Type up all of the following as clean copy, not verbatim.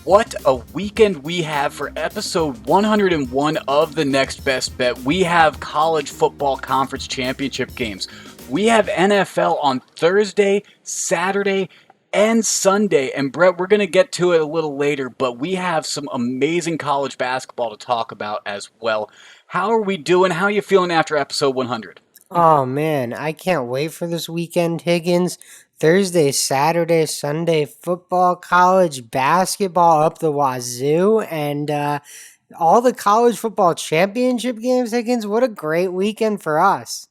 what a weekend we have for episode 101 of The Next Best Bet. We have college football conference championship games. We have NFL on Thursday, Saturday, and Sunday. And Brett, we're going to get to it a little later, but we have some amazing college basketball to talk about as well. How are we doing? How are you feeling after episode 100? Oh man, I can't wait for this weekend, Higgins. Thursday, Saturday, Sunday, football, college basketball up the wazoo, and all the college football championship games, Higgins. What a great weekend for us.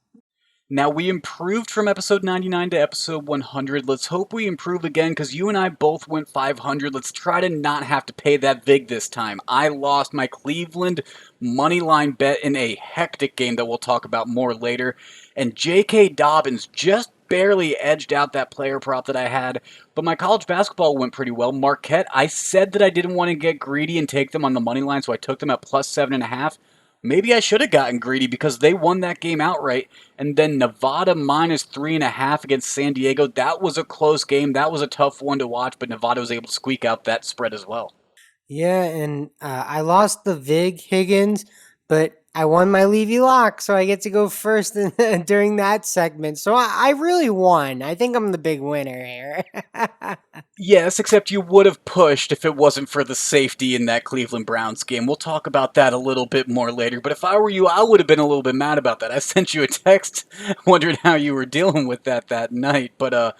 Now, we improved from episode 99 to episode 100. Let's hope we improve again because you and I both went 500. Let's try to not have to pay that vig this time. I lost my Cleveland money line bet in a hectic game that we'll talk about more later. And J.K. Dobbins just barely edged out that player prop that I had. But my college basketball went pretty well. Marquette, I said that I didn't want to get greedy and take them on the money line, so I took them at plus 7.5. Maybe I should have gotten greedy because they won that game outright. And then Nevada minus 3.5 against San Diego. That was a close game. That was a tough one to watch, but Nevada was able to squeak out that spread as well. Yeah, and I lost the vig, Higgins, but I won my Levy lock, so I get to go first during that segment. So I really won. I think I'm the big winner here. Yes, except you would have pushed if it wasn't for the safety in that Cleveland Browns game. We'll talk about that a little bit more later. But if I were you, I would have been a little bit mad about that. I sent you a text wondering how you were dealing with that night. But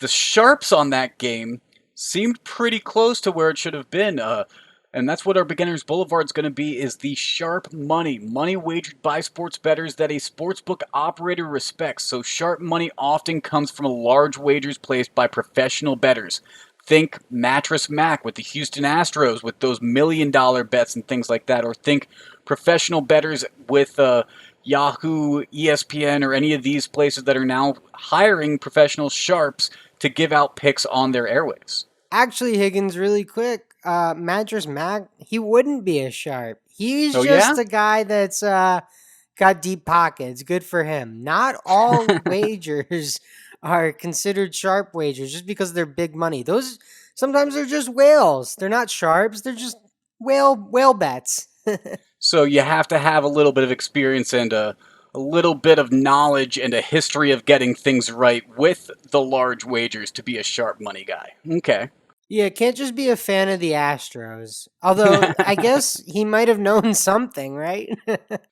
the sharps on that game seemed pretty close to where it should have been. And that's what our Beginners Boulevard is going to be, is the sharp money wagered by sports bettors that a sportsbook operator respects. So sharp money often comes from large wagers placed by professional bettors. Think Mattress Mac with the Houston Astros with those $1 million bets and things like that. Or think professional bettors with Yahoo, ESPN, or any of these places that are now hiring professional sharps to give out picks on their airwaves. Actually, Higgins, really quick, Mattress Mac, he wouldn't be a sharp. He's Oh, yeah? just a guy that's got deep pockets. Good for him. Not all wagers are considered sharp wagers just because they're big money. Those sometimes they're just whales. They're not sharps. They're just whale bets. So you have to have a little bit of experience and a little bit of knowledge and a history of getting things right with the large wagers to be a sharp money guy. Okay. Yeah, can't just be a fan of the Astros. Although I guess he might have known something, right?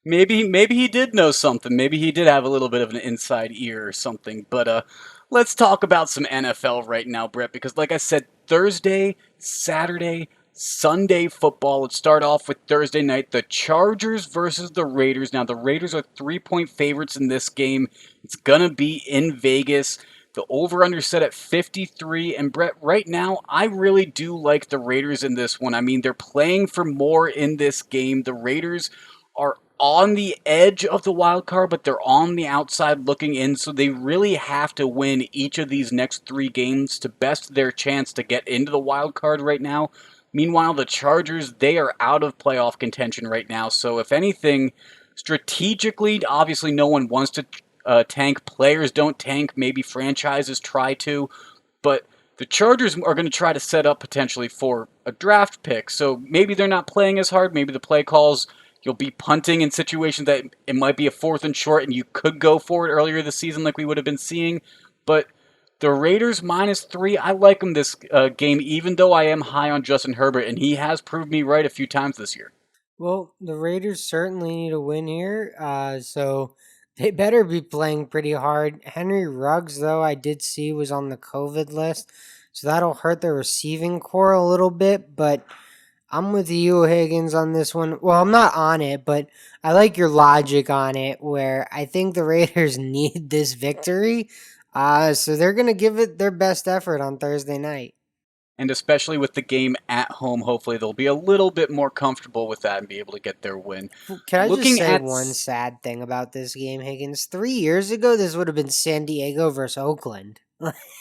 Maybe he did know something. Maybe he did have a little bit of an inside ear or something. But let's talk about some NFL right now, Brett, because like I said, Thursday, Saturday, Sunday football. Let's start off with Thursday night. The Chargers versus the Raiders. Now, the Raiders are 3-point favorites in this game. It's going to be in Vegas. The over-under set at 53. And Brett, right now, I really do like the Raiders in this one. I mean, they're playing for more in this game. The Raiders are on the edge of the wild card, but they're on the outside looking in, so they really have to win each of these next three games to best their chance to get into the wild card right now. Meanwhile, the Chargers, they are out of playoff contention right now, so if anything, strategically, obviously no one wants to tank. Players don't tank, maybe franchises try to, but the Chargers are going to try to set up potentially for a draft pick, so maybe they're not playing as hard, maybe the play calls. You'll be punting in situations that it might be a fourth and short and you could go for it earlier this season like we would have been seeing. But the Raiders -3, I like them this game, even though I am high on Justin Herbert, and he has proved me right a few times this year. Well, the Raiders certainly need a win here, so they better be playing pretty hard. Henry Ruggs, though, I did see was on the COVID list, so that'll hurt their receiving core a little bit, but I'm with you, Higgins, on this one. Well, I'm not on it, but I like your logic on it, where I think the Raiders need this victory, so they're going to give it their best effort on Thursday night. And especially with the game at home, hopefully they'll be a little bit more comfortable with that and be able to get their win. Can I just Looking say at one sad thing about this game, Higgins? 3 years ago, this would have been San Diego versus Oakland.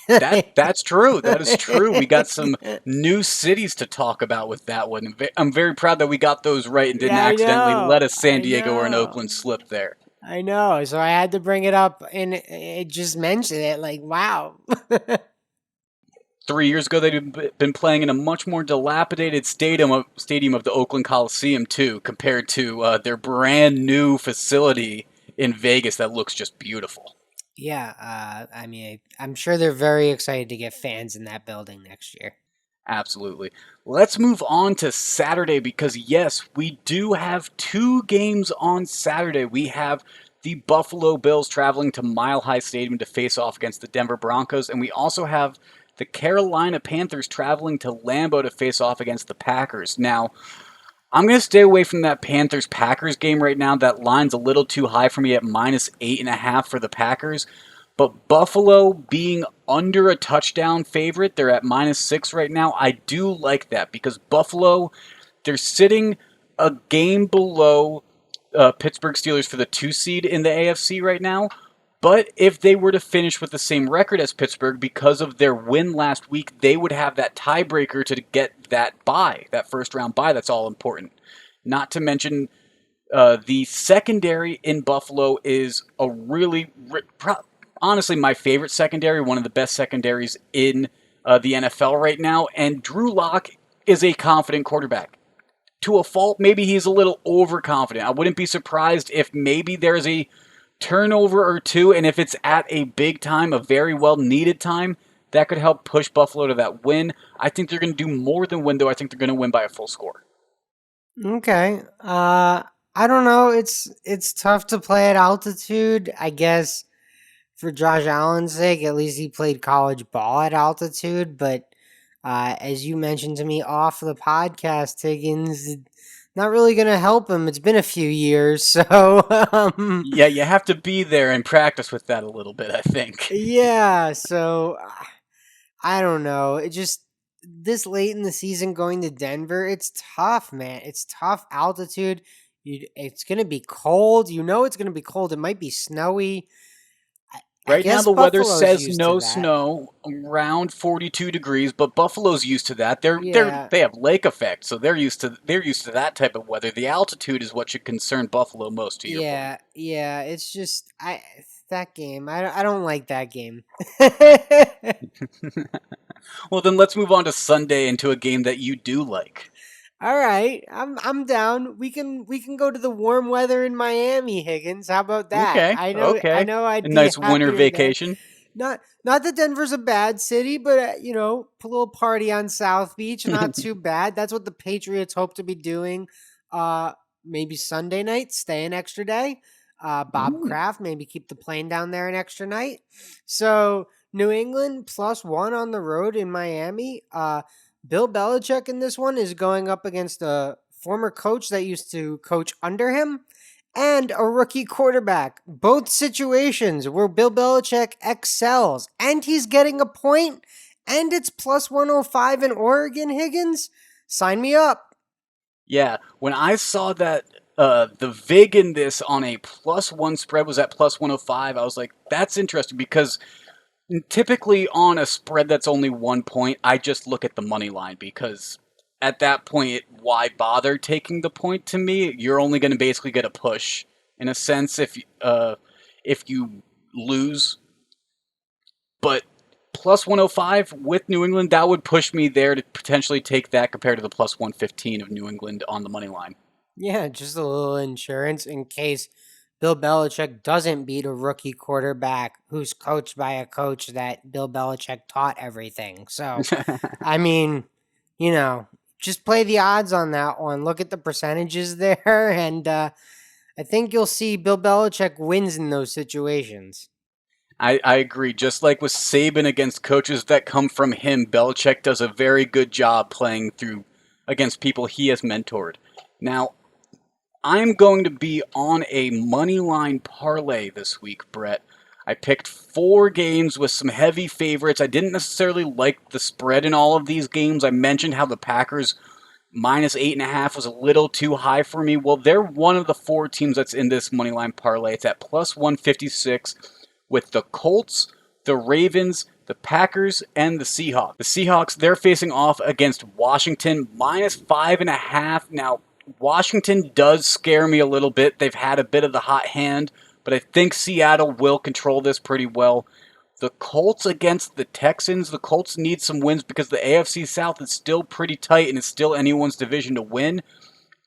that's true. That is true. We got some new cities to talk about with that one. I'm very proud that we got those right and didn't Yeah, I accidentally let know. a San I Diego or an know. Oakland slip there. I know. So I had to bring it up and it just mentioned it. Like, wow. 3 years ago, they'd been playing in a much more dilapidated stadium of the Oakland Coliseum too, compared to their brand new facility in Vegas that looks just beautiful. Yeah, I mean, I'm sure they're very excited to get fans in that building next year. Absolutely. Let's move on to Saturday because, yes, we do have two games on Saturday. We have the Buffalo Bills traveling to Mile High Stadium to face off against the Denver Broncos, and we also have the Carolina Panthers traveling to Lambeau to face off against the Packers. Now, I'm going to stay away from that Panthers Packers game right now. That line's a little too high for me at -8.5 for the Packers. But Buffalo being under a touchdown favorite, they're at -6 right now. I do like that because Buffalo, they're sitting a game below Pittsburgh Steelers for the 2 seed in the AFC right now. But if they were to finish with the same record as Pittsburgh because of their win last week, they would have that tiebreaker to get that bye, that first round bye. That's all important. Not to mention the secondary in Buffalo is a honestly my favorite secondary, one of the best secondaries in the NFL right now. And Drew Lock is a confident quarterback. To a fault, maybe he's a little overconfident. I wouldn't be surprised if maybe there's a turnover or two, and if it's at a big time, a very well needed time, that could help push Buffalo to that win. I think they're going to do more than win, though. I think they're going to win by a full score. Okay. I don't know. It's tough to play at altitude. I guess for Josh Allen's sake, at least he played college ball at altitude. But as you mentioned to me off the podcast, Higgins, not really going to help him. It's been a few years, so Yeah, you have to be there and practice with that a little bit, I think. yeah. So I don't know. It just this late in the season going to Denver, it's tough, man. It's tough altitude. It's gonna be cold. You know it's gonna be cold. It might be snowy. I Right now, guess the weather Buffalo's says used to no that. snow, around 42 degrees, but Buffalo's used to that. Yeah, They have lake effect, so they're used to that type of weather. The altitude is what should concern Buffalo most, to your point. yeah. It's just that game. I don't like that game. Well, then let's move on to Sunday into a game that you do like. All right, I'm down. We can go to the warm weather in Miami, Higgins. How about that? Okay, I okay. know A I'd be nice winter happier there. vacation. Not that Denver's a bad city, but a little party on South Beach, not too bad. That's what the Patriots hope to be doing. Uh, maybe Sunday night, stay an extra day. Bob Ooh. Kraft, maybe keep the plane down there an extra night. So New England +1 on the road in Miami. Bill Belichick in this one is going up against a former coach that used to coach under him and a rookie quarterback. Both situations where Bill Belichick excels, and he's getting a point, and it's +105 in Oregon, Higgins. Sign me up. Yeah, when I saw that the VIG in this on a +1 spread was at +105, I was like, that's interesting because typically on a spread that's only 1 point, I just look at the money line because at that point, why bother taking the point to me? You're only going to basically get a push in a sense if you lose. But +105 with New England, that would push me there to potentially take that compared to the +115 of New England on the money line. Yeah, just a little insurance in case Bill Belichick doesn't beat a rookie quarterback who's coached by a coach that Bill Belichick taught everything. So, I mean, you know, just play the odds on that one. Look at the percentages there, and I think you'll see Bill Belichick wins in those situations. I agree. Just like with Saban against coaches that come from him, Belichick does a very good job playing through against people he has mentored. Now, I'm going to be on a money line parlay this week, Brett. I picked 4 games with some heavy favorites. I didn't necessarily like the spread in all of these games. I mentioned how the Packers -8.5 was a little too high for me. Well, they're one of the 4 teams that's in this money line parlay. It's at +156 with the Colts, the Ravens, the Packers, and the Seahawks. The Seahawks, they're facing off against Washington, -5.5. Now, Washington does scare me a little bit. They've had a bit of the hot hand, but I think Seattle will control this pretty well. The Colts against the Texans. The Colts need some wins because the AFC South is still pretty tight and it's still anyone's division to win.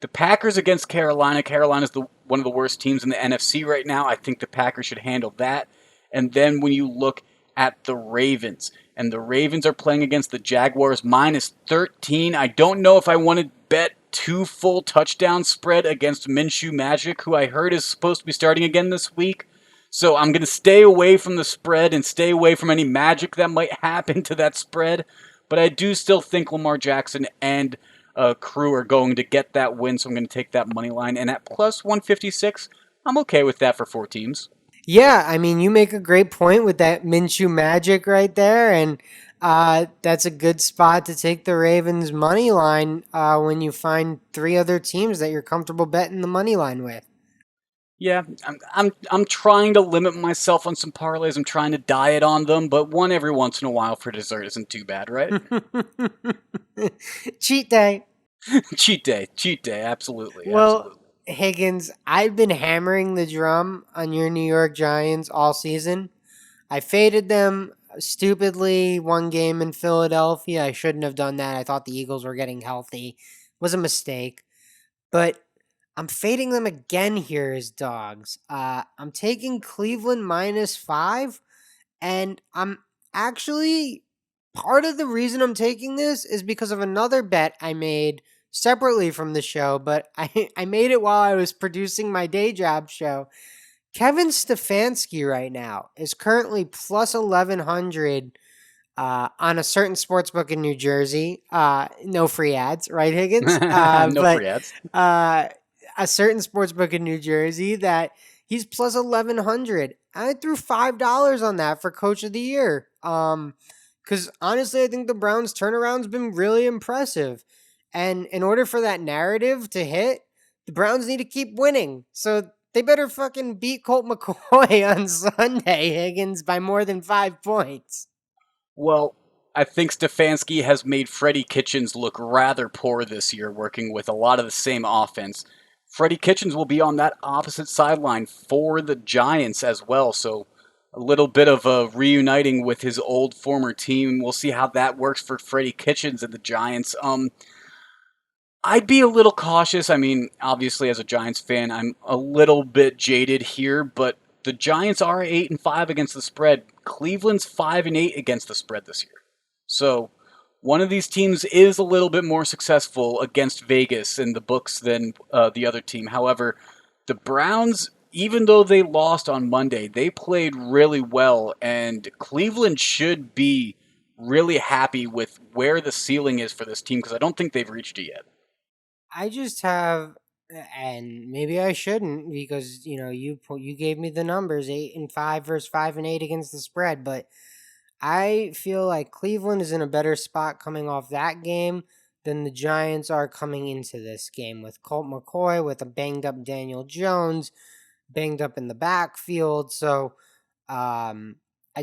The Packers against Carolina. Carolina's one of the worst teams in the NFC right now. I think the Packers should handle that. And then when you look at the Ravens, and the Ravens are playing against the Jaguars -13. I don't know if I want to bet two full touchdown spread against Minshew Magic, who I heard is supposed to be starting again this week. So I'm going to stay away from the spread and stay away from any magic that might happen to that spread. But I do still think Lamar Jackson and crew are going to get that win, so I'm going to take that money line. And at plus 156, I'm okay with that for 4 teams. Yeah, I mean, you make a great point with that Minshew magic right there, and that's a good spot to take the Ravens money line when you find three other teams that you're comfortable betting the money line with. Yeah, I'm trying to limit myself on some parlays. I'm trying to diet on them, but one every once in a while for dessert isn't too bad, right? Cheat day. Cheat day, absolutely, Well, absolutely. Higgins, I've been hammering the drum on your New York Giants all season. I faded them stupidly one game in Philadelphia. I shouldn't have done that. I thought the Eagles were getting healthy. It was a mistake. But I'm fading them again here as dogs. I'm taking Cleveland -5, and I'm actually part of the reason I'm taking this is because of another bet I made separately from the show, but I made it while I was producing my day job show. Kevin Stefanski right now is currently plus 1100 on a certain sports book in New Jersey. No free ads, right, Higgins? No But free ads. uh, a certain sports book in New Jersey that he's plus 1100. I threw $5 on that for Coach of the Year. Because honestly, I think the Browns' turnaround's been really impressive. And in order for that narrative to hit, the Browns need to keep winning. So they better fucking beat Colt McCoy on Sunday, Higgins, by more than 5 points. Well, I think Stefanski has made Freddie Kitchens look rather poor this year, working with a lot of the same offense. Freddie Kitchens will be on that opposite sideline for the Giants as well, so a little bit of a reuniting with his old former team. We'll see how that works for Freddie Kitchens and the Giants. I'd be a little cautious. I mean, obviously, as a Giants fan, I'm a little bit jaded here, but the Giants are 8-5 against the spread. Cleveland's 5-8 against the spread this year. So one of these teams is a little bit more successful against Vegas in the books than the other team. However, the Browns, even though they lost on Monday, they played really well, and Cleveland should be really happy with where the ceiling is for this team because I don't think they've reached it yet. I just have, and maybe I shouldn't because you gave me the numbers 8-5 versus 5-8 against the spread, but I feel like Cleveland is in a better spot coming off that game than the Giants are coming into this game with Colt McCoy, with a banged up Daniel Jones, banged up in the backfield. So I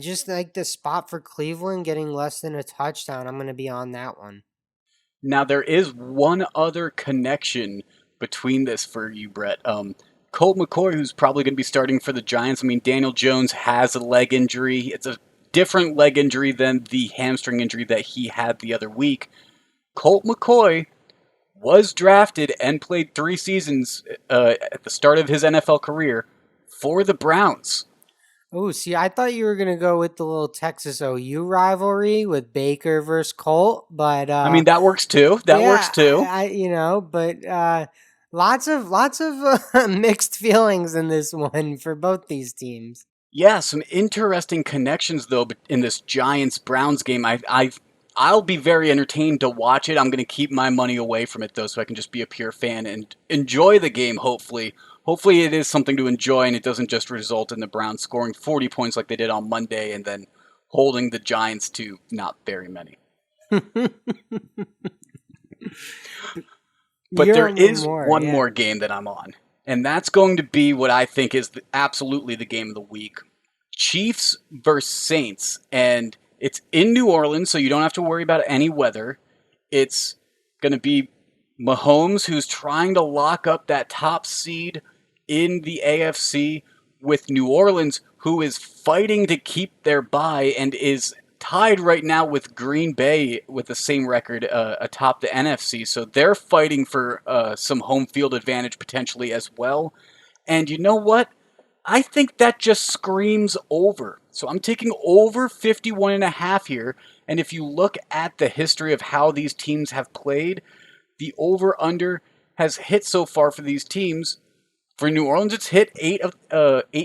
just like the spot for Cleveland getting less than a touchdown. I'm going to be on that one. Now, there is one other connection between this for you, Brett. Colt McCoy, who's probably going to be starting for the Giants. I mean, Daniel Jones has a leg injury. It's a different leg injury than the hamstring injury that he had the other week. Colt McCoy was drafted and played 3 seasons at the start of his NFL career for the Browns. Oh, see, I thought you were gonna go with the little Texas OU rivalry with Baker versus Colt, but I mean, that works too. That works yeah, too. but lots of mixed feelings in this one for both these teams. Yeah, some interesting connections though in this Giants Browns game. I'll be very entertained to watch it. I'm going to keep my money away from it though, so I can just be a pure fan and enjoy the game. Hopefully it is something to enjoy, and it doesn't just result in the Browns scoring 40 points like they did on Monday, and then holding the Giants to not very many. But You're there on is more, one yeah. more game that I'm on, and that's going to be what I think is absolutely the game of the week. Chiefs versus Saints, and it's in New Orleans, so you don't have to worry about any weather. It's going to be Mahomes, who's trying to lock up that top seed in the AFC, with New Orleans, who is fighting to keep their bye and is tied right now with Green Bay with the same record atop the NFC. So they're fighting for some home field advantage potentially as well. And you know what? I think that just screams over. So I'm taking over 51 and a half here. And if you look at the history of how these teams have played, the over under has hit so far for these teams. For New Orleans, it's hit 8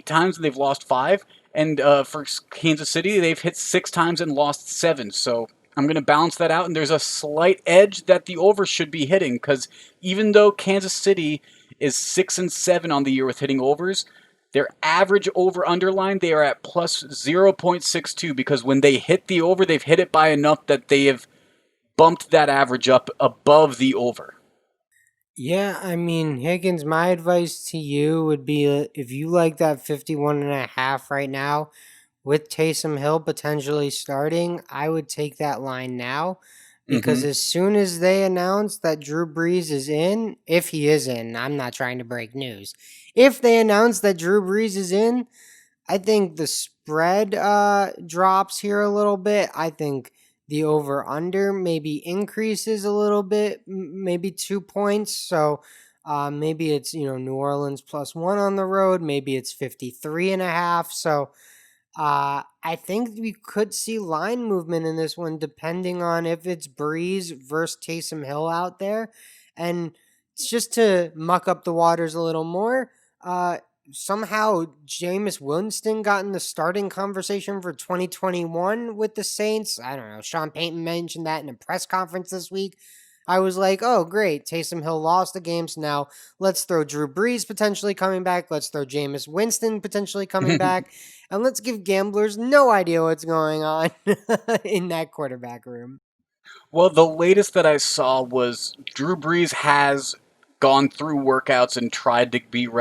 times and they've lost 5. And for Kansas City, they've hit 6 times and lost 7. So I'm going to balance that out. And there's a slight edge that the over should be hitting because even though Kansas City is 6-7 on the year with hitting overs, their average over underline, they are at plus 0.62 because when they hit the over, they've hit it by enough that they have bumped that average up above the over. Yeah, I mean, Higgins, my advice to you would be if you like that 51.5 right now, with Taysom Hill potentially starting, I would take that line now because Mm-hmm. as soon as they announce that Drew Brees is in, if he is in, I'm not trying to break news. If they announce that Drew Brees is in, I think the spread drops here a little bit. I think the over under maybe increases a little bit, maybe 2 points. So maybe it's, New Orleans +1 on the road. Maybe it's 53.5. So I think we could see line movement in this one depending on if it's Breeze versus Taysom Hill out there. And it's just to muck up the waters a little more. Somehow Jameis Winston got in the starting conversation for 2021 with the Saints. I don't know. Sean Payton mentioned that in a press conference this week. I was like, oh, great. Taysom Hill lost the game, so now let's throw Drew Brees potentially coming back. Let's throw Jameis Winston potentially coming back. And let's give gamblers no idea what's going on in that quarterback room. Well, the latest that I saw was Drew Brees has gone through workouts and tried to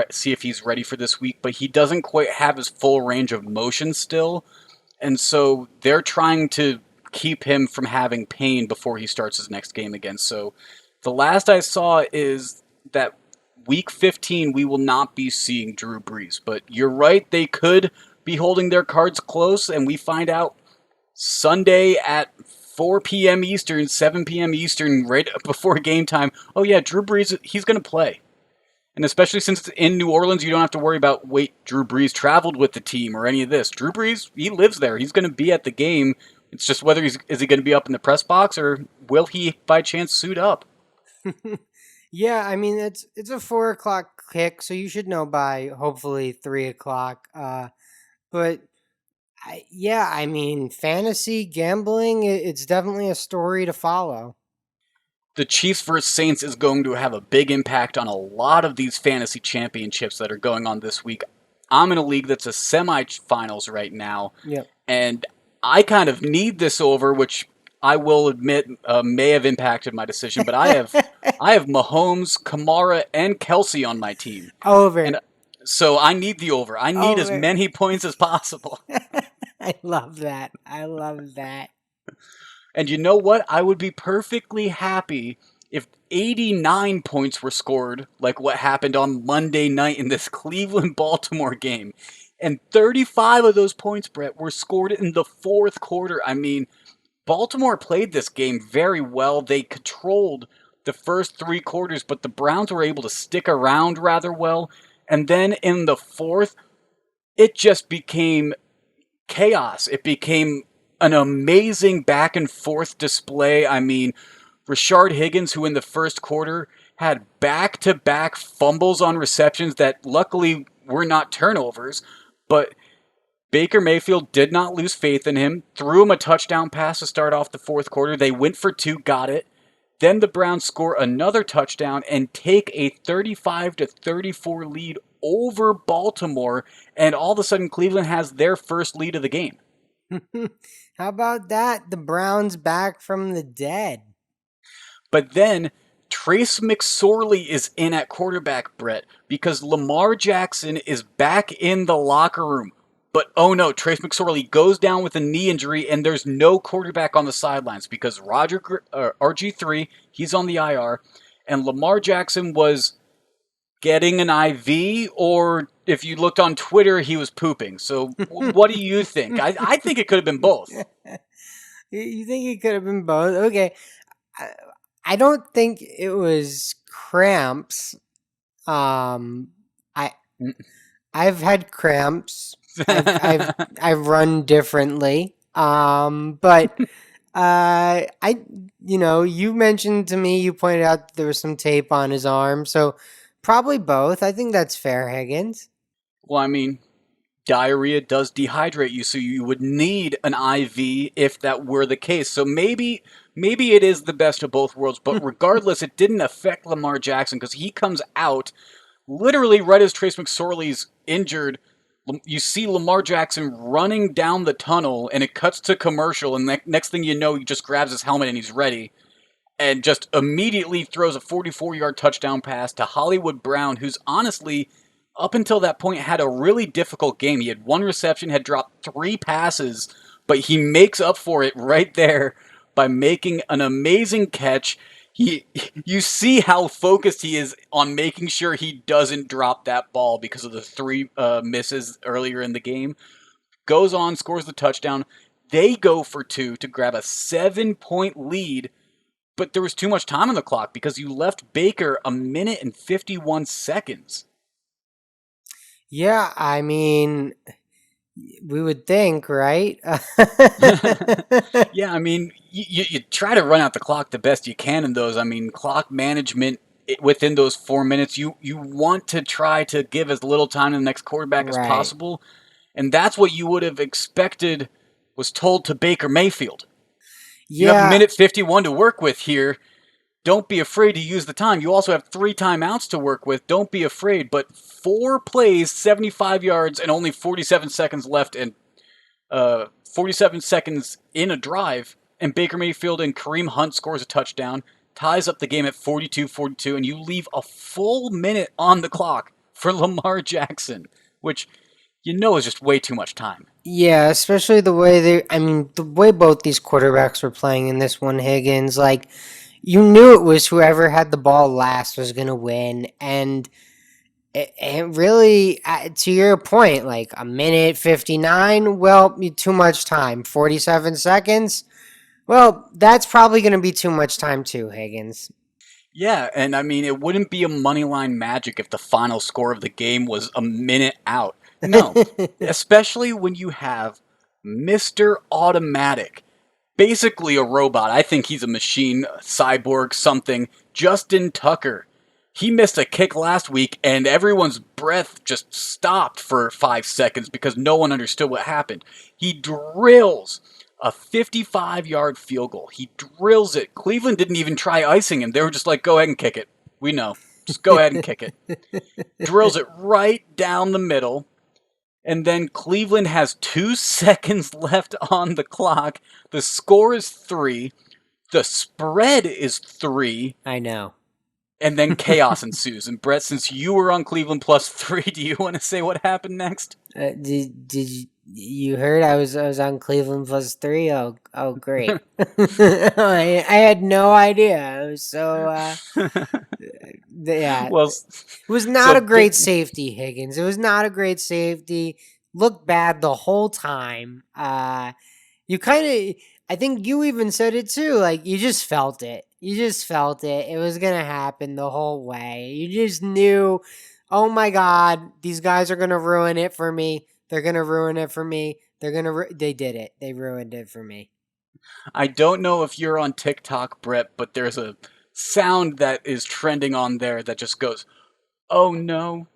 see if he's ready for this week, but he doesn't quite have his full range of motion still. And so they're trying to keep him from having pain before he starts his next game again. So the last I saw is that week 15 we will not be seeing Drew Brees. But you're right, they could be holding their cards close and we find out Sunday at 4 p.m. Eastern, 7 p.m. Eastern, right before game time. Oh yeah, Drew Brees, he's going to play. And especially since it's in New Orleans, you don't have to worry about, wait, Drew Brees traveled with the team or any of this. Drew Brees, he lives there. He's going to be at the game. It's just whether is he going to be up in the press box or will he by chance suit up? Yeah, I mean it's a 4 o'clock kick, so you should know by hopefully 3 o'clock. But yeah, I mean fantasy gambling, it's definitely a story to follow. The Chiefs versus Saints is going to have a big impact on a lot of these fantasy championships that are going on this week. I'm in a league that's a semifinals right now, Yep. and I kind of need this over, which I will admit may have impacted my decision. But I have Mahomes, Kamara, and Kelsey on my team, Over. and so I need the over. I need as Over. many points as possible. I love that. I love that. And you know what? I would be perfectly happy if 89 points were scored, like what happened on Monday night in this Cleveland Baltimore game. And 35 of those points, Brett, were scored in the fourth quarter. I mean, Baltimore played this game very well. They controlled the first 3 quarters, but the Browns were able to stick around rather well. And then in the fourth, it just became chaos. It became an amazing back and forth display. I mean, Rashard Higgins, who in the first quarter had back to back fumbles on receptions that luckily were not turnovers, but Baker Mayfield did not lose faith in him, threw him a touchdown pass to start off the fourth quarter. They went for 2, got it. Then the Browns score another touchdown and take a 35-34 lead over Baltimore, and all of a sudden Cleveland has their first lead of the game. How about that? The Browns back from the dead. But then Trace McSorley is in at quarterback, Brett, because Lamar Jackson is back in the locker room. But oh no, Trace McSorley goes down with a knee injury, and there's no quarterback on the sidelines because RG3, he's on the IR, and Lamar Jackson was getting an IV or if you looked on Twitter, he was pooping. So what do you think? I think it could have been both. You think it could have been both? Okay. I, I don't think it was cramps. Um, I I've had cramps. I've run differently. But I you mentioned to me, you pointed out that there was some tape on his arm, so probably both. I think that's fair, Higgins. Well, I mean, diarrhea does dehydrate you, so you would need an IV if that were the case. So maybe it is the best of both worlds, but regardless, it didn't affect Lamar Jackson because he comes out literally right as Trace McSorley's injured. You see Lamar Jackson running down the tunnel, and it cuts to commercial, and next thing you know, he just grabs his helmet and he's ready, and just immediately throws a 44-yard touchdown pass to Hollywood Brown, who's honestly, up until that point, had a really difficult game. He had one reception, had dropped 3 passes, but he makes up for it right there by making an amazing catch. You see how focused he is on making sure he doesn't drop that ball because of the 3 misses earlier in the game. Goes on, scores the touchdown. They go for 2 to grab a 7-point lead, but there was too much time on the clock because you left Baker a minute and 51 seconds. Yeah, I mean, we would think, right? Yeah, I mean, you try to run out the clock the best you can in those. I mean, clock management within those 4 minutes, you want to try to give as little time to the next quarterback as Right. possible, and that's what you would have expected was told to Baker Mayfield. You have a Yeah, minute 51 to work with here. Don't be afraid to use the time. You also have 3 timeouts to work with. Don't be afraid. But 4 plays, 75 yards, and only 47 seconds left, and 47 seconds in a drive, and Baker Mayfield and Kareem Hunt scores a touchdown, ties up the game at 42-42, and you leave a full minute on the clock for Lamar Jackson, which you know is just way too much time. yeah, especially the way both these quarterbacks were playing in this one, Higgins, like, you knew it was whoever had the ball last was going to win. And it really, to your point, like a minute 59, well, too much time. 47 seconds, well, that's probably going to be too much time too, Higgins. Yeah, and I mean, it wouldn't be a moneyline magic if the final score of the game was a minute out. No, especially when you have Mr. Automatic, basically a robot. I think he's a machine, a cyborg, something. Justin Tucker. He missed a kick last week, and everyone's breath just stopped for 5 seconds because no one understood what happened. He drills a 55-yard field goal. He drills it. Cleveland didn't even try icing him. They were just like, go ahead and kick it. We know. Just go ahead and kick it. Drills it right down the middle. And then Cleveland has 2 seconds left on the clock. The score is 3. The spread is 3. I know. And then chaos ensues. And Brett, since you were on Cleveland plus 3, do you want to say what happened next? Did you heard I was on Cleveland plus 3? Oh great. I had no idea. I was so yeah. Well, It was not so a great safety, Higgins. It was not a great safety. Looked bad the whole time. You kind of, I think you even said it too. Like, you just felt it. You just felt it. It was gonna happen the whole way. You just knew, oh my God, these guys are gonna ruin it for me. They're gonna ruin it for me. They did it. They ruined it for me. I don't know if you're on TikTok, Brett, but there's a sound that is trending on there that just goes, oh no,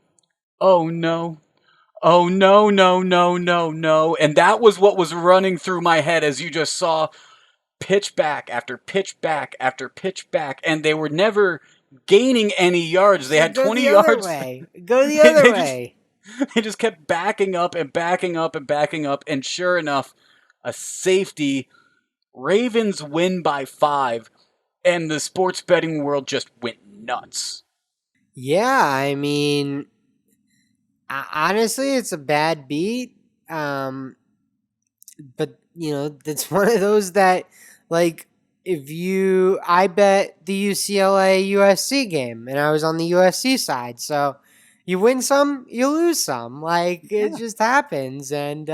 oh no, oh no, no, no, no, no. And that was what was running through my head as you just saw pitch back after pitch back after pitch back. And they were never gaining any yards. They had Go 20 the other yards. way. Go the They, other they just way. they just kept backing up and backing up and backing up. And sure enough, a safety. Ravens win by 5, and the sports betting world just went nuts. Yeah, I mean, honestly, it's a bad beat. But that's one of those that, like, I bet the UCLA USC game, and I was on the USC side, so you win some, you lose some. Like it Yeah. just happens, and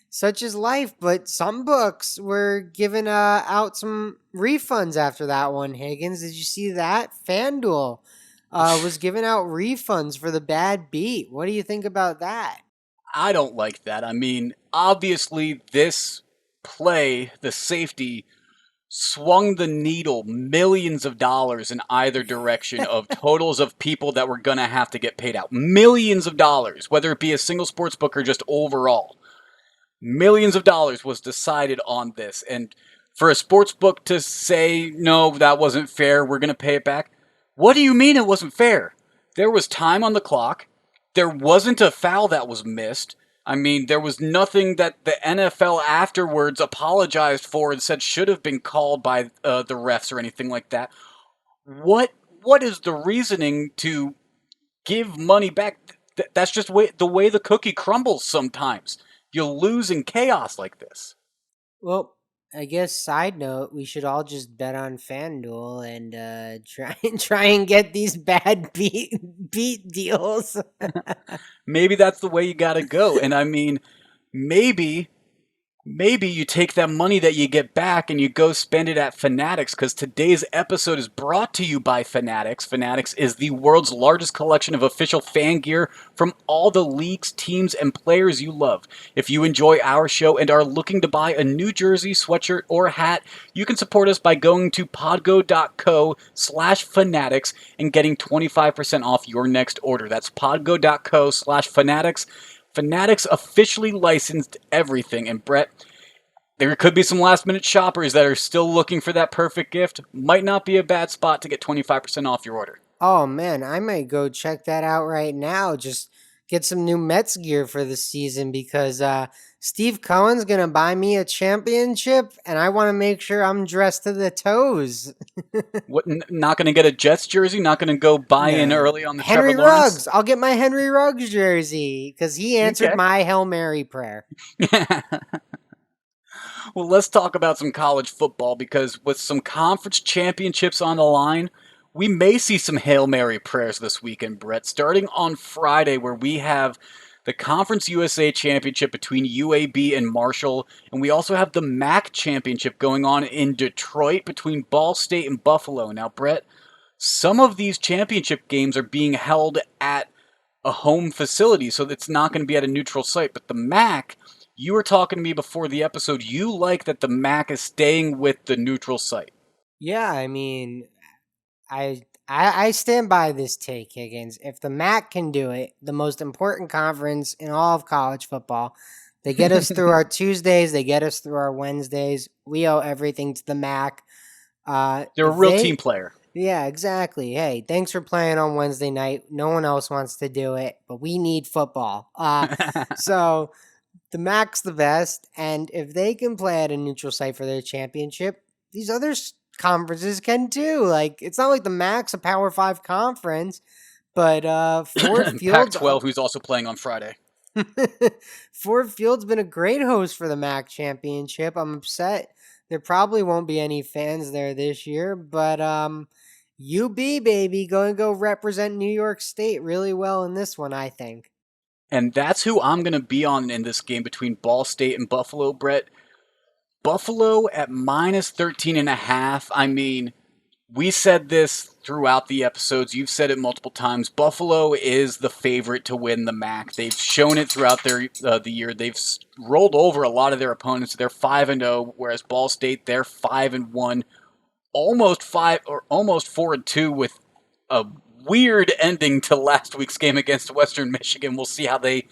such is life. But some books were giving out some refunds after that one. Higgins, did you see that? FanDuel was giving out refunds for the bad beat. What do you think about that? I don't like that. I mean, obviously, this play, the safety, swung the needle millions of dollars in either direction of totals of people that were going to have to get paid out. Millions of dollars, whether it be a single sports book or just overall. Millions of dollars was decided on this. And for a sports book to say, no, that wasn't fair, we're going to pay it back. What do you mean it wasn't fair? There was time on the clock. There wasn't a foul that was missed. I mean, there was nothing that the NFL afterwards apologized for and said should have been called by the refs or anything like that. What what is the reasoning to give money back? That's just the way the cookie crumbles sometimes. You'll lose in chaos like this. Well, I guess side note, we should all just bet on FanDuel and try and get these bad beat deals. Maybe that's the way you got to go. And I mean, maybe maybe you take that money that you get back and you go spend it at Fanatics, because today's episode is brought to you by Fanatics. Fanatics is the world's largest collection of official fan gear from all the leagues, teams, and players you love. If you enjoy our show and are looking to buy a new jersey, sweatshirt, or hat, you can support us by going to podgo.co/fanatics and getting 25% off your next order. That's podgo.co/fanatics. Fanatics officially licensed everything. And Brett, there could be some last minute shoppers that are still looking for that perfect gift. Might not be a bad spot to get 25% off your order. Oh man, I might go check that out right now. Just get some new Mets gear for the season because Steve Cohen's gonna buy me a championship, and I want to make sure I'm dressed to the toes. What? Not going to get a Jets jersey? Not going to go buy in No, early on the Trevor Henry Lawrence? Ruggs. I'll get my Henry Ruggs jersey because he answered Okay. my Hail Mary prayer. Well, let's talk about some college football, because with some conference championships on the line, we may see some Hail Mary prayers this weekend, Brett. Starting on Friday, where we have the Conference USA Championship between UAB and Marshall, and we also have the MAC Championship going on in Detroit between Ball State and Buffalo. Now, Brett, some of these championship games are being held at a home facility, so it's not going to be at a neutral site. But the MAC, you were talking to me before the episode, you like that the MAC is staying with the neutral site. Yeah, I mean, I stand by this take, Higgins. If the MAC can do it, the most important conference in all of college football, they get us through our Tuesdays, they get us through our Wednesdays. We owe everything to the MAC. They're a real team player. Yeah, exactly. Hey, thanks for playing on Wednesday night. No one else wants to do it, but we need football. So the MAC's the best, and if they can play at a neutral site for their championship, these other conferences can too. Like it's not like the MAC's a Power 5 conference, but Ford Field's Pac-12, who's also playing on Friday. Ford Field's been a great host for the MAC championship. I'm upset there probably won't be any fans there this year, but UB baby going to go represent New York State really well in this one, I think. And that's who I'm going to be on in this game between Ball State and Buffalo, Brett. Buffalo at minus 13.5. I mean, we said this throughout the episodes. You've said it multiple times. Buffalo is the favorite to win the MAC. They've shown it throughout the year. They've rolled over a lot of their opponents. They're 5-0, whereas Ball State, they're 5-1, almost 4-2, with a weird ending to last week's game against Western Michigan. We'll see how they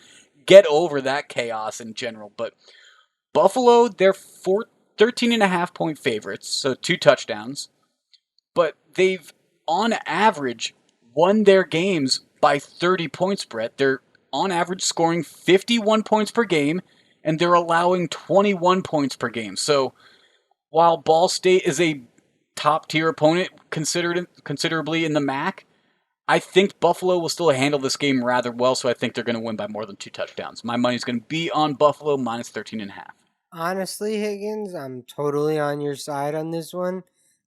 get over that chaos in general. But Buffalo, they're 13.5-point favorites, so 2 touchdowns. But they've, on average, won their games by 30 points, Brett. They're, on average, scoring 51 points per game, and they're allowing 21 points per game. So, while Ball State is a top-tier opponent considerably in the MAC, I think Buffalo will still handle this game rather well, so I think they're going to win by more than 2 touchdowns. My money's going to be on Buffalo minus 13.5. Honestly, Higgins, I'm totally on your side on this one.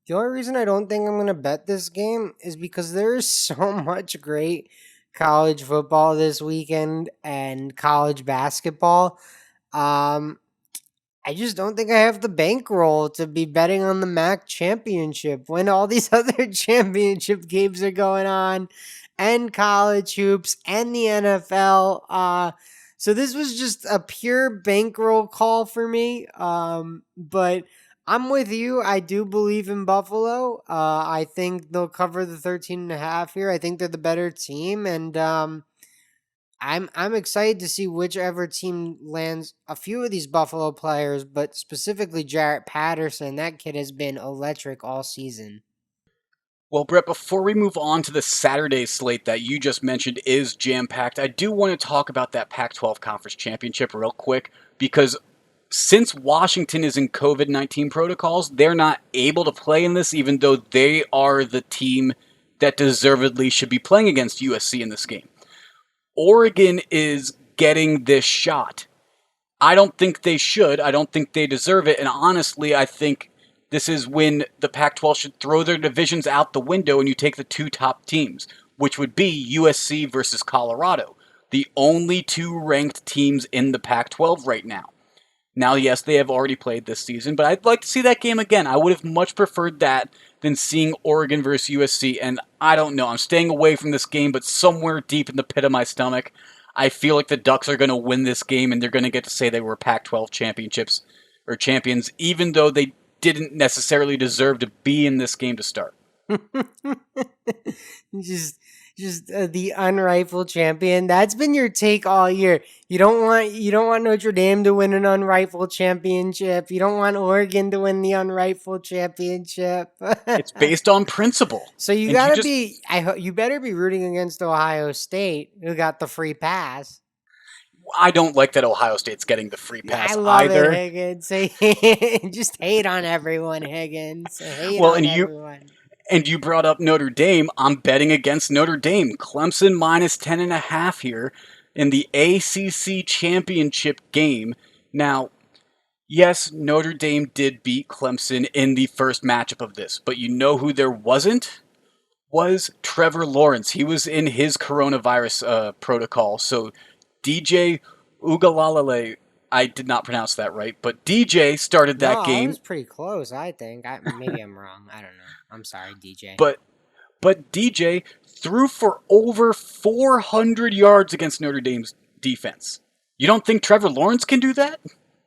The only reason I don't think I'm going to bet this game is because there is so much great college football this weekend and college basketball. Um, I just don't think I have the bankroll to be betting on the MAC championship when all these other championship games are going on, and college hoops and the NFL. So this was just a pure bankroll call for me. But I'm with you. I do believe in Buffalo. I think they'll cover the 13.5 here. I think they're the better team, and I'm excited to see whichever team lands a few of these Buffalo players, but specifically Jarrett Patterson. That kid has been electric all season. Well, Brett, before we move on to the Saturday slate that you just mentioned is jam-packed, I do want to talk about that Pac-12 Conference Championship real quick because since Washington is in COVID-19 protocols, they're not able to play in this even though they are the team that deservedly should be playing against USC in this game. Oregon is getting this shot. I don't think they should. I don't think they deserve it. And honestly, I think this is when the Pac 12 should throw their divisions out the window and you take the two top teams, which would be USC versus Colorado, the only two ranked teams in the Pac 12 right now. Now, yes, they have already played this season, but I'd like to see that game again. I would have much preferred that than seeing Oregon versus USC. And I don't know, I'm staying away from this game, but somewhere deep in the pit of my stomach, I feel like the Ducks are going to win this game and they're going to get to say they were Pac 12 championships or champions, even though they didn't necessarily deserve to be in this game to start. just the unrightful champion. That's been your take all year. You don't want Notre Dame to win an unrightful championship. You don't want Oregon to win the unrightful championship. It's based on principle. So you And gotta just, be. You better be rooting against Ohio State, who got the free pass. I don't like that Ohio State's getting the free I pass love either. it, Higgins. Just hate on everyone, Higgins. Hate Well, on everyone. and you brought up Notre Dame. I'm betting against Notre Dame. Clemson minus 10.5 here in the ACC championship game. Now, yes, Notre Dame did beat Clemson in the first matchup of this, but you know who there wasn't? Was Trevor Lawrence. He was in his coronavirus protocol. So DJ Ugalalale, I did not pronounce that right, but DJ started No, that I game, was pretty close. I think. Maybe I'm wrong. I don't know. I'm sorry, DJ. but DJ threw for over 400 yards against Notre Dame's defense. You don't think Trevor Lawrence can do that?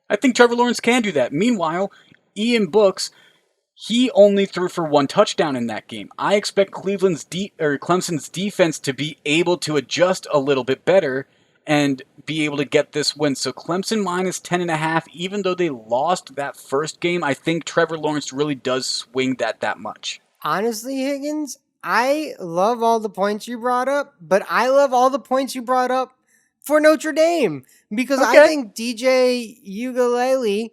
I think Trevor Lawrence can do that. Meanwhile, Ian Brooks, he only threw for one touchdown in that game. I expect Clemson's defense to be able to adjust a little bit better and be able to get this win. So Clemson minus 10.5, even though they lost that first game, I think Trevor Lawrence really does swing that much. Honestly, Higgins, I love all the points you brought up, but I love all the points you brought up for Notre Dame because I Okay. think DJ Ugalele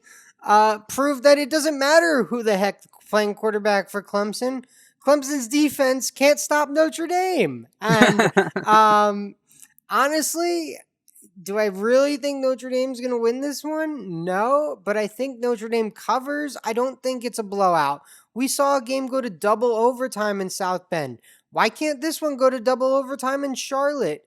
proved that it doesn't matter who the heck playing quarterback for Clemson. Clemson's defense can't stop Notre Dame. And honestly, do I really think Notre Dame's going to win this one? No, but I think Notre Dame covers. I don't think it's a blowout. We saw a game go to double overtime in South Bend. Why can't this one go to double overtime in Charlotte?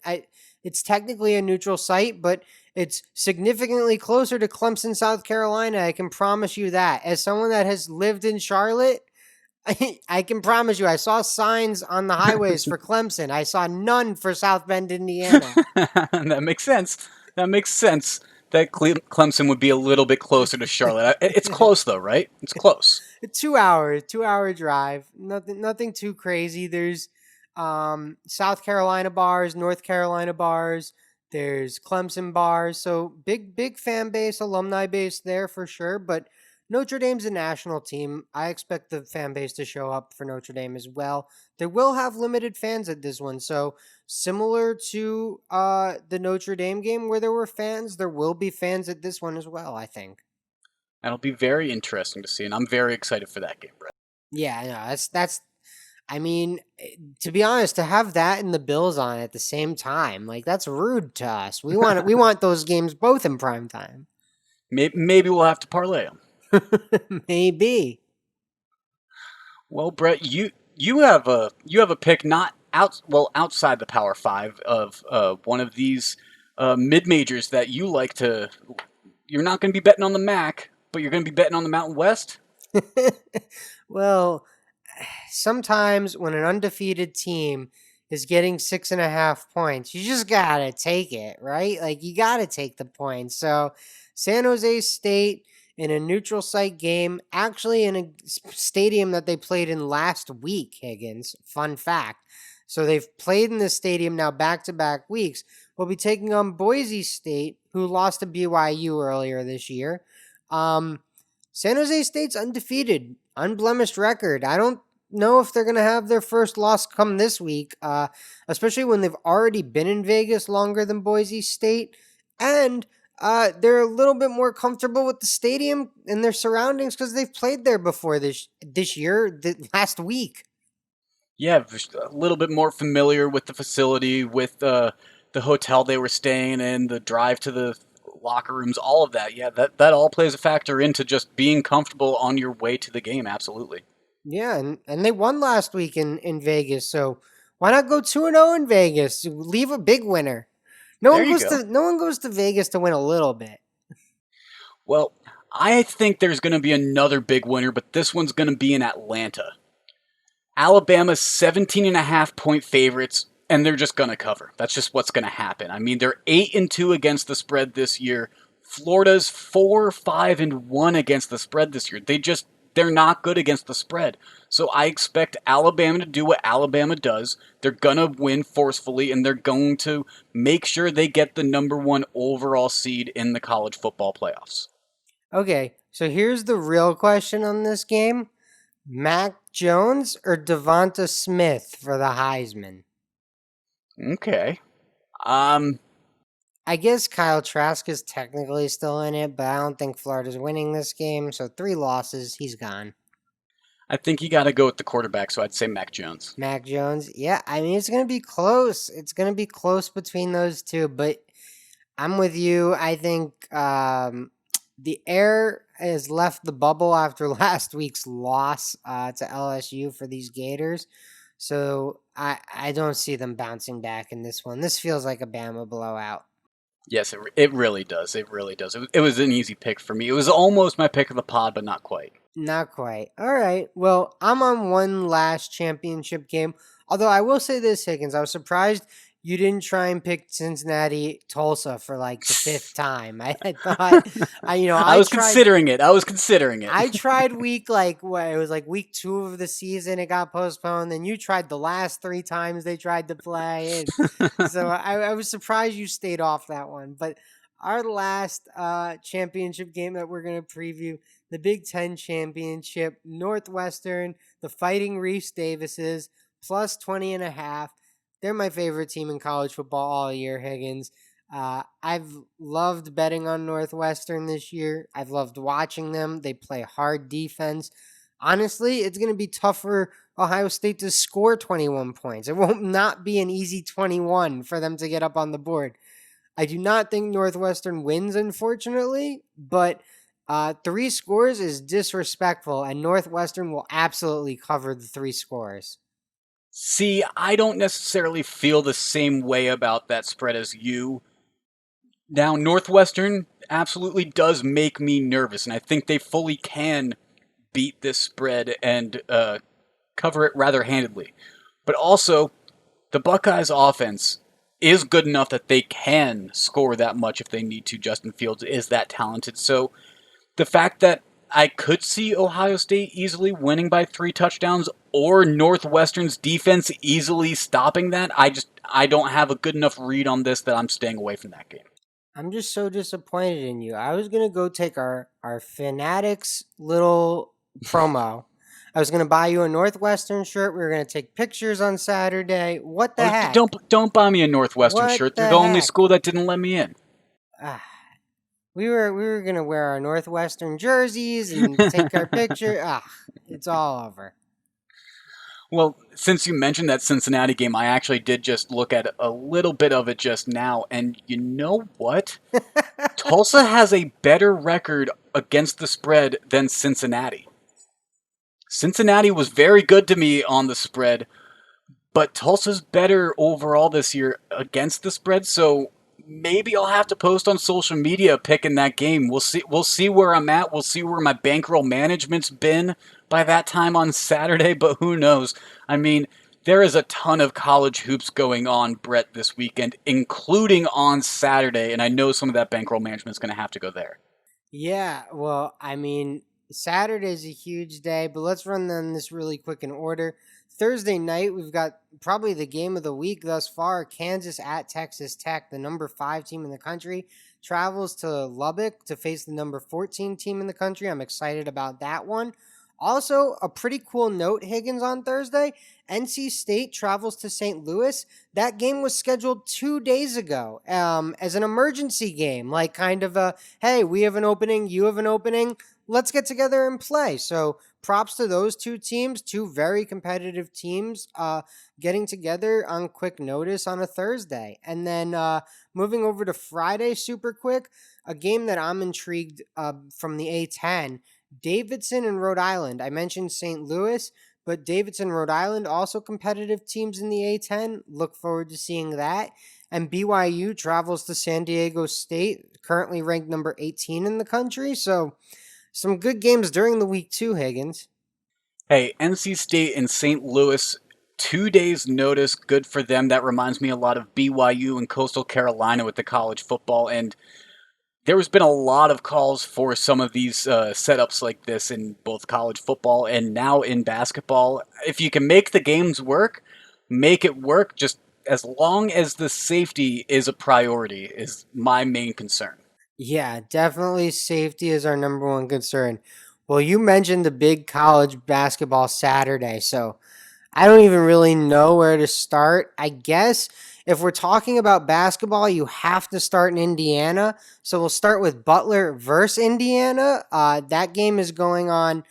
It's technically a neutral site, but it's significantly closer to Clemson, South Carolina. I can promise you that. As someone that has lived in Charlotte, I can promise you, I saw signs on the highways for Clemson. I saw none for South Bend, Indiana. That makes sense. That makes sense that Clemson would be a little bit closer to Charlotte. It's close though, right? It's close. 2 hours, 2 hour drive. Nothing too crazy. There's South Carolina bars, North Carolina bars. There's Clemson bars. So big fan base, alumni base there for sure. But Notre Dame's a national team. I expect the fan base to show up for Notre Dame as well. They will have limited fans at this one. So similar to the Notre Dame game where there were fans, there will be fans at this one as well, I think. That'll be very interesting to see, and I'm very excited for that game, Brett. Yeah, no, that's. I mean, to be honest, to have that and the Bills on at the same time, like that's rude to us. We want those games both in prime time. Maybe we'll have to parlay them. Maybe. Well, Brett, you have a pick not outside the Power Five of one of these mid majors that you like to. You're not going to be betting on the MAC, but you're going to be betting on the Mountain West. Well, sometimes when an undefeated team is getting 6.5 points, you just gotta take it, right? Like you gotta take the points. So San Jose State in a neutral site game, actually in a stadium that they played in last week, Higgins. Fun fact. So they've played in this stadium now back-to-back weeks. Will be taking on Boise State, who lost to BYU earlier this year. San Jose State's undefeated, unblemished record. I don't know if they're going to have their first loss come this week, especially when they've already been in Vegas longer than Boise State. And they're a little bit more comfortable with the stadium and their surroundings because they've played there before this year, last week. Yeah, a little bit more familiar with the facility, with the hotel they were staying in, the drive to the locker rooms, all of that. Yeah, that all plays a factor into just being comfortable on your way to the game. Absolutely. Yeah, and they won last week in Vegas, so why not go 2-0 in Vegas? Leave a big winner. There you go. No one goes to Vegas to win a little bit. Well, I think there's going to be another big winner, but this one's going to be in Atlanta. Alabama's 17.5-point favorites, and they're just going to cover. That's just what's going to happen. I mean, they're 8-2 against the spread this year. Florida's 4-5-1 against the spread this year. They're not good against the spread. So I expect Alabama to do what Alabama does. They're going to win forcefully, and they're going to make sure they get the number 1 overall seed in the college football playoffs. Okay, so here's the real question on this game. Mac Jones or Devonta Smith for the Heisman? Okay. I guess Kyle Trask is technically still in it, but I don't think Florida's winning this game. So 3 losses, he's gone. I think you got to go with the quarterback, so I'd say Mac Jones. Mac Jones, yeah. I mean, it's going to be close. It's going to be close between those two, but I'm with you. I think the air has left the bubble after last week's loss to LSU for these Gators. So I don't see them bouncing back in this one. This feels like a Bama blowout. Yes, it really does. It really does. It was an easy pick for me. It was almost my pick of the pod, but not quite. Not quite. All right. Well, I'm on one last championship game. Although I will say this, Higgins, I was surprised you didn't try and pick Cincinnati Tulsa for like the 5th time. I thought, I was considering it. I tried week it was like week 2 of the season. It got postponed. Then you tried the last 3 times they tried to play. So I was surprised you stayed off that one. But our last championship game that we're going to preview, the Big Ten Championship, Northwestern, the Fighting Reese Davises, plus 20.5. They're my favorite team in college football all year, Higgins. I've loved betting on Northwestern this year. I've loved watching them. They play hard defense. Honestly, it's going to be tough for Ohio State to score 21 points. It won't not be an easy 21 for them to get up on the board. I do not think Northwestern wins, unfortunately, but 3 scores is disrespectful, and Northwestern will absolutely cover the 3 scores. See, I don't necessarily feel the same way about that spread as you. Now, Northwestern absolutely does make me nervous, and I think they fully can beat this spread and cover it rather handedly. But also, the Buckeyes' offense is good enough that they can score that much if they need to. Justin Fields is that talented. So the fact that I could see Ohio State easily winning by 3 touchdowns or Northwestern's defense easily stopping that, I don't have a good enough read on this that I'm staying away from that game. I'm just so disappointed in you. I was going to go take our Fanatics little promo. I was going to buy you a Northwestern shirt. We were going to take pictures on Saturday. What the heck? Don't buy me a Northwestern shirt. They're the only school that didn't let me in. We were going to wear our Northwestern jerseys and take our picture. It's all over. Well, since you mentioned that Cincinnati game, I actually did just look at a little bit of it just now, and you know what? Tulsa has a better record against the spread than Cincinnati. Cincinnati was very good to me on the spread, but Tulsa's better overall this year against the spread, so maybe I'll have to post on social media picking that game. We'll see. We'll see where I'm at. We'll see where my bankroll management's been by that time on Saturday. But who knows? I mean, there is a ton of college hoops going on, Brett, this weekend, including on Saturday, and I know some of that bankroll management's going to have to go there. Yeah, well, I mean, Saturday's a huge day, but let's run them this really quick in order. Thursday night, we've got probably the game of the week thus far. Kansas at Texas Tech, the number 5 team in the country, travels to Lubbock to face the number 14 team in the country. I'm excited about that one. Also, a pretty cool note, Higgins, on Thursday. NC State travels to St. Louis. That game was scheduled 2 days ago as an emergency game, like kind of a, hey, we have an opening, you have an opening, let's get together and play. So props to those two teams, two very competitive teams getting together on quick notice on a Thursday. And then moving over to Friday, super quick, a game that I'm intrigued from the A10, Davidson and Rhode Island. I mentioned St. Louis, but Davidson, Rhode Island, also competitive teams in the A10. Look forward to seeing that. And BYU travels to San Diego State, currently ranked number 18 in the country. So some good games during the week too, Higgins. Hey, NC State and St. Louis, 2 days notice, good for them. That reminds me a lot of BYU and Coastal Carolina with the college football, and there's been a lot of calls for some of these setups like this in both college football and now in basketball. If you can make the games work, make it work. Just as long as the safety is a priority, is my main concern. Yeah, definitely safety is our number one concern. Well, you mentioned the big college basketball Saturday, so I don't even really know where to start. I guess if we're talking about basketball, you have to start in Indiana. So we'll start with Butler versus Indiana. That game is going on.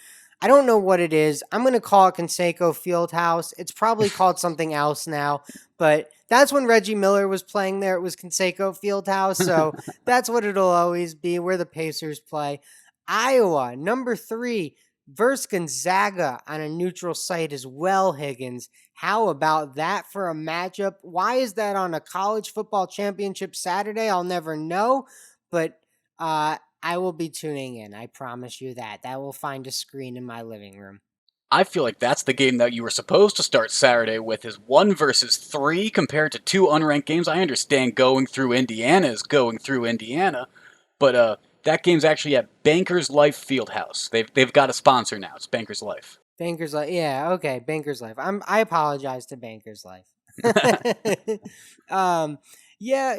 I don't know what it is. I'm going to call it Conseco Fieldhouse. It's probably called something else now, but that's when Reggie Miller was playing there. It was Conseco Fieldhouse. So that's what it'll always be, where the Pacers play. Iowa, number 3, versus Gonzaga on a neutral site as well, Higgins. How about that for a matchup? Why is that on a college football championship Saturday? I'll never know, but I will be tuning in. I promise you that. That will find a screen in my living room. I feel like that's the game that you were supposed to start Saturday with is 1 versus 3 compared to two unranked games. I understand going through Indiana is going through Indiana, but that game's actually at Bankers Life Fieldhouse. They've got a sponsor now. It's Bankers Life. Bankers Life. Yeah, okay. Bankers Life. I apologize to Bankers Life. um, yeah,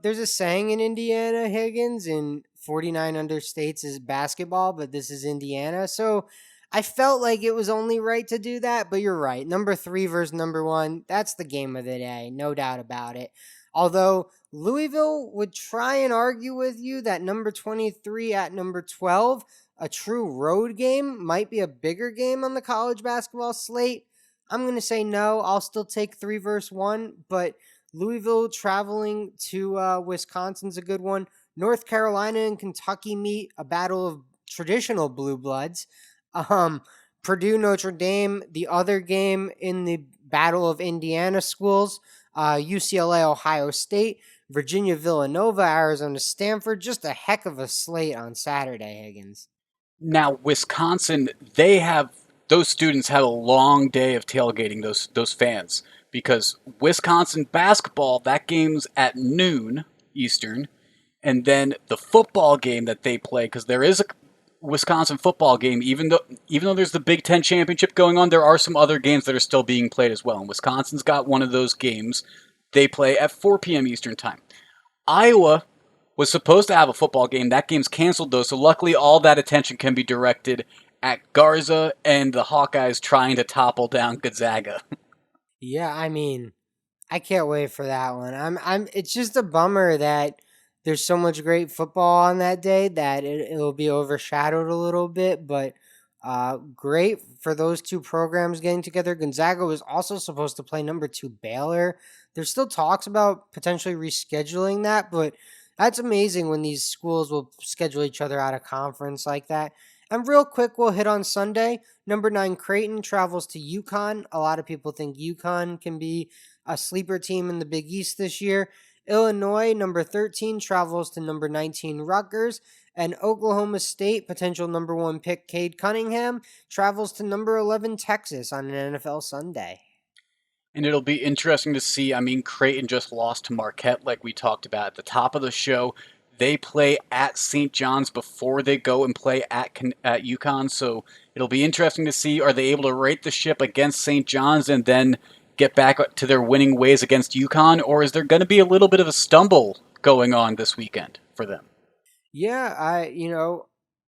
there's a saying in Indiana, Higgins, in 49 understates is basketball, but this is Indiana. So I felt like it was only right to do that, but you're right. Number 3 versus number 1, that's the game of the day, no doubt about it. Although Louisville would try and argue with you that number 23 at number 12, a true road game, might be a bigger game on the college basketball slate. I'm going to say no. I'll still take 3 versus 1, but Louisville traveling to Wisconsin's a good one. North Carolina and Kentucky meet, a battle of traditional blue bloods. Purdue, Notre Dame, the other game in the battle of Indiana schools. UCLA, Ohio State, Virginia, Villanova, Arizona, Stanford. Just a heck of a slate on Saturday, Higgins. Now, Wisconsin, those students had a long day of tailgating those fans because Wisconsin basketball, that game's at noon Eastern, and then the football game that they play, because there is a Wisconsin football game, even though there's the Big Ten championship going on, there are some other games that are still being played as well. And Wisconsin's got one of those games. They play at 4 p.m. Eastern time. Iowa was supposed to have a football game. That game's canceled though, so luckily all that attention can be directed at Garza and the Hawkeyes trying to topple down Gonzaga. Yeah, I mean, I can't wait for that one. It's just a bummer that there's so much great football on that day that it'll be overshadowed a little bit, but great for those two programs getting together. Gonzaga was also supposed to play number 2 Baylor. There's still talks about potentially rescheduling that, but that's amazing when these schools will schedule each other out of conference like that. And real quick, we'll hit on Sunday. Number 9 Creighton travels to UConn. A lot of people think UConn can be a sleeper team in the Big East this year. Illinois, number 13, travels to number 19 Rutgers. And Oklahoma State, potential number 1 pick Cade Cunningham, travels to number 11 Texas on an NFL Sunday. And it'll be interesting to see. I mean, Creighton just lost to Marquette, like we talked about at the top of the show. They play at St. John's before they go and play at UConn, so it'll be interesting to see, are they able to right the ship against St. John's and then get back to their winning ways against UConn, or is there going to be a little bit of a stumble going on this weekend for them? Yeah,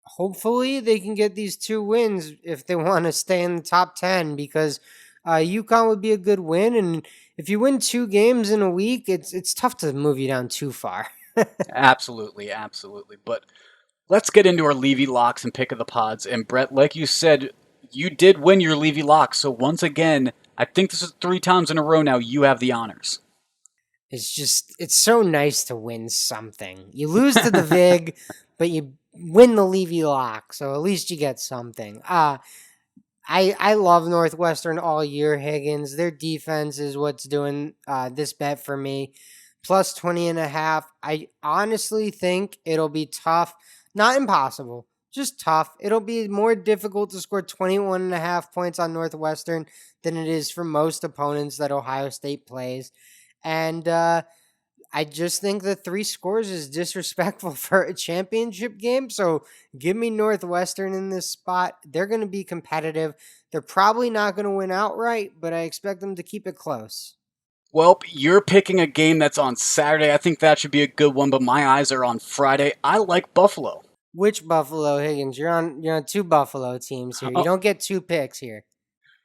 hopefully they can get these 2 wins if they want to stay in the top 10, because UConn would be a good win, and if you win 2 games in a week, it's tough to move you down too far. Absolutely, absolutely. But let's get into our Levy locks and pick of the pods. And Brett, like you said, you did win your Levy locks. So once again, I think this is 3 times in a row now you have the honors. It's so nice to win something. You lose to the VIG, but you win the Levy lock, so at least you get something. I love Northwestern all year, Higgins. Their defense is what's doing this bet for me. Plus 20.5. I honestly think it'll be tough. Not impossible, just tough. It'll be more difficult to score 21.5 points on Northwestern than it is for most opponents that Ohio State plays. And I just think that 3 scores is disrespectful for a championship game. So give me Northwestern in this spot. They're going to be competitive. They're probably not going to win outright, but I expect them to keep it close. Well, you're picking a game that's on Saturday. I think that should be a good one, but my eyes are on Friday. I like Buffalo. Which Buffalo, Higgins? You're on 2 Buffalo teams here. You don't get 2 picks here.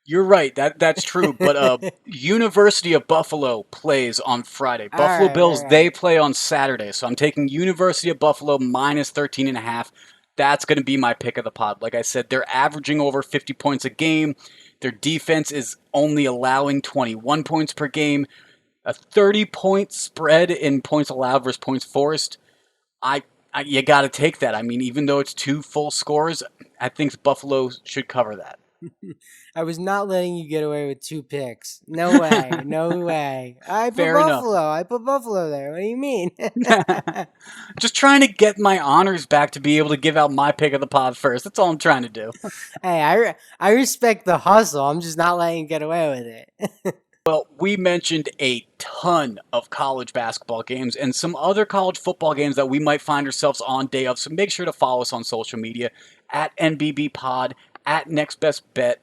You're right. That's true. But University of Buffalo plays on Friday. Buffalo Bills, they play on Saturday. So I'm taking University of Buffalo minus 13.5. That's going to be my pick of the pod. Like I said, they're averaging over 50 points a game. Their defense is only allowing 21 points per game. A 30-point spread in points allowed versus points forced. You got to take that. I mean, even though it's 2 full scores, I think Buffalo should cover that. I was not letting you get away with 2 picks. No way. No way. I put Fair Buffalo. enough. I put Buffalo there. What do you mean? Just trying to get my honors back to be able to give out my pick of the pod first. That's all I'm trying to do. Hey, I respect the hustle. I'm just not letting you get away with it. Well, we mentioned a ton of college basketball games and some other college football games that we might find ourselves on day of. So make sure to follow us on social media at NBB Pod, at Next Best Bet,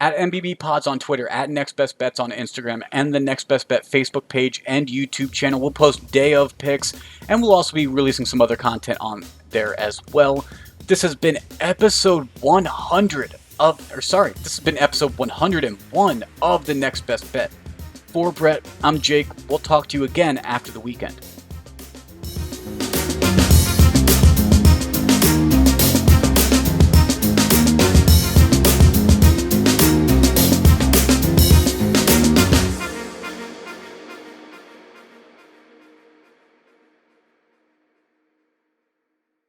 at NBB Pods on Twitter, at Next Best Bets on Instagram, and the Next Best Bet Facebook page and YouTube channel. We'll post day of picks, and we'll also be releasing some other content on there as well. This has been episode 100 this has been episode 101 of the Next Best Bet. For Brett, I'm Jake. We'll talk to you again after the weekend.